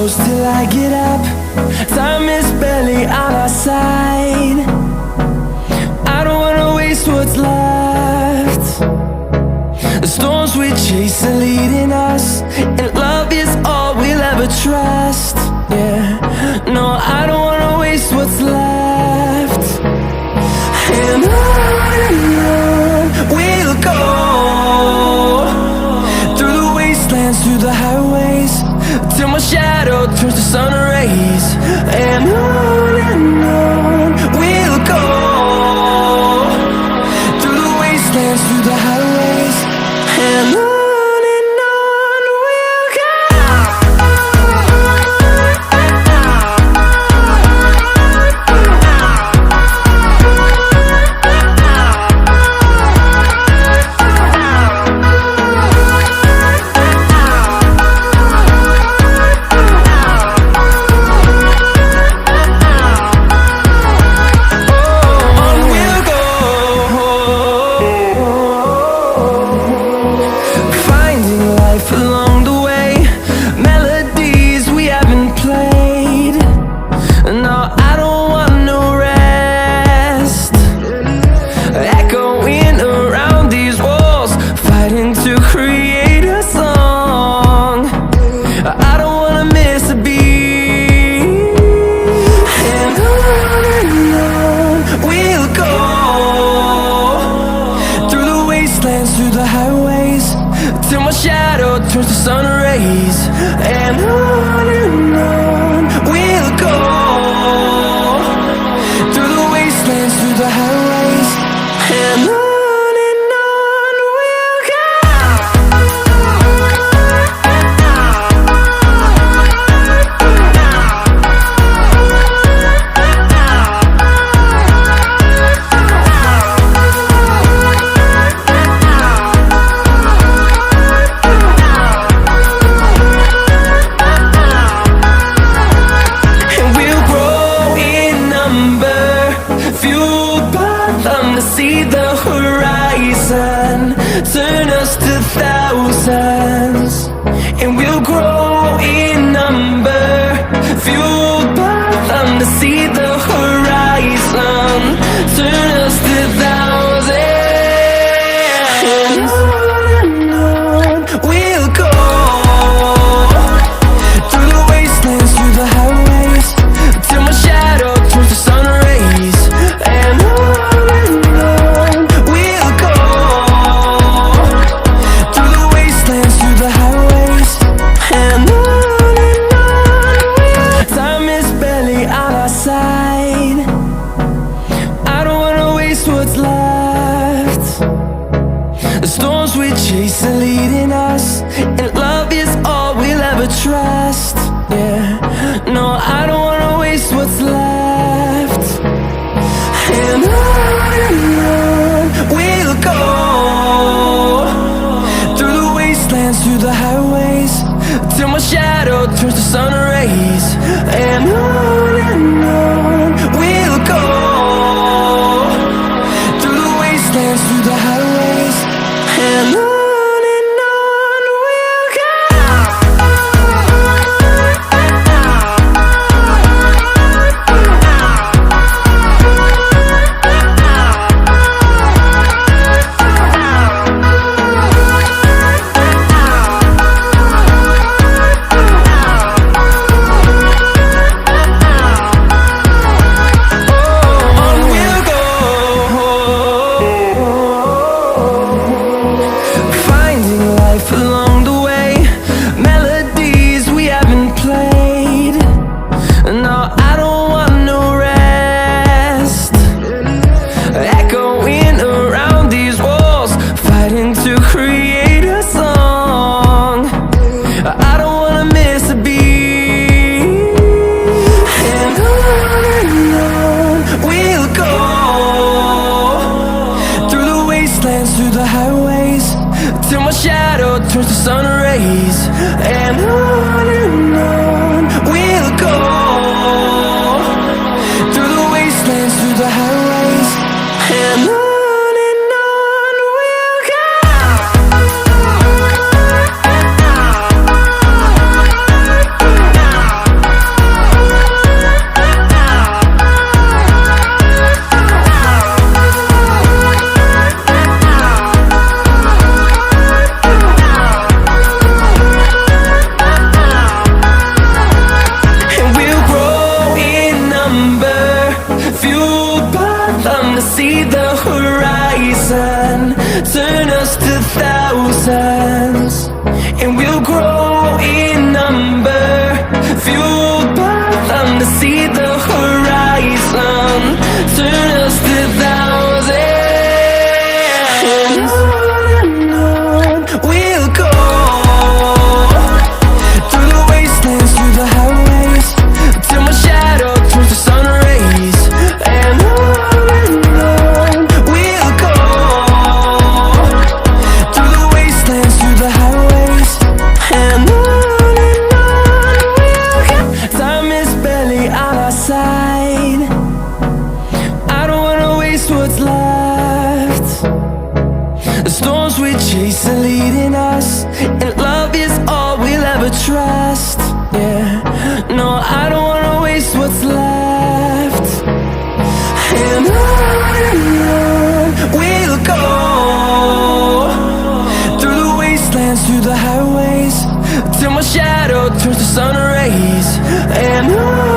close till I get up. Time is barely on our side. I don't wanna waste what's left. The storms we chase are leading us, and love is all we'll ever trust. Yeah, no, I don't wanna waste what's left. And on we'll go, through the wastelands, through the highways, till my shadow turns to sun rays. And on we'll go, through the wastelands, through the highways, and on we'll go. Through the highways, till my shadow turns to sun rays. And on we'll go, through the wastelands, through the highways, and on we'll go. See the horizon turn us to thousands, and we'll grow in number, fueled by them. To see the horizon turn us to thousands, and on we'll go, through the wastelands, through the highways, till my shadow turns to sun rays. And what's left. The storms we chase are leading us, and love is all we'll ever trust. Yeah, no, I don't wanna waste what's left. And on we'll go, through the wastelands, through the highways, till my shadow turns to sun rays. And on we'll go, through the highways, and on see the horizon, turn us to thousands, and we'll grow in number, fueled by them to see the horizon, turn us to thousands, and on we'll go, through the wastelands, through the highways, till my shadow turns to sun rays, and on we'll go, through the wastelands, through the highways, and on we'll go. Time is barely on our side, I don't wanna waste what's left. The storms we chase are leading us, and love is all we'll ever trust. Yeah, no, I don't wanna waste what's left. And on we'll go, through the wastelands, through the highways, till my shadow turns to sun rays. And on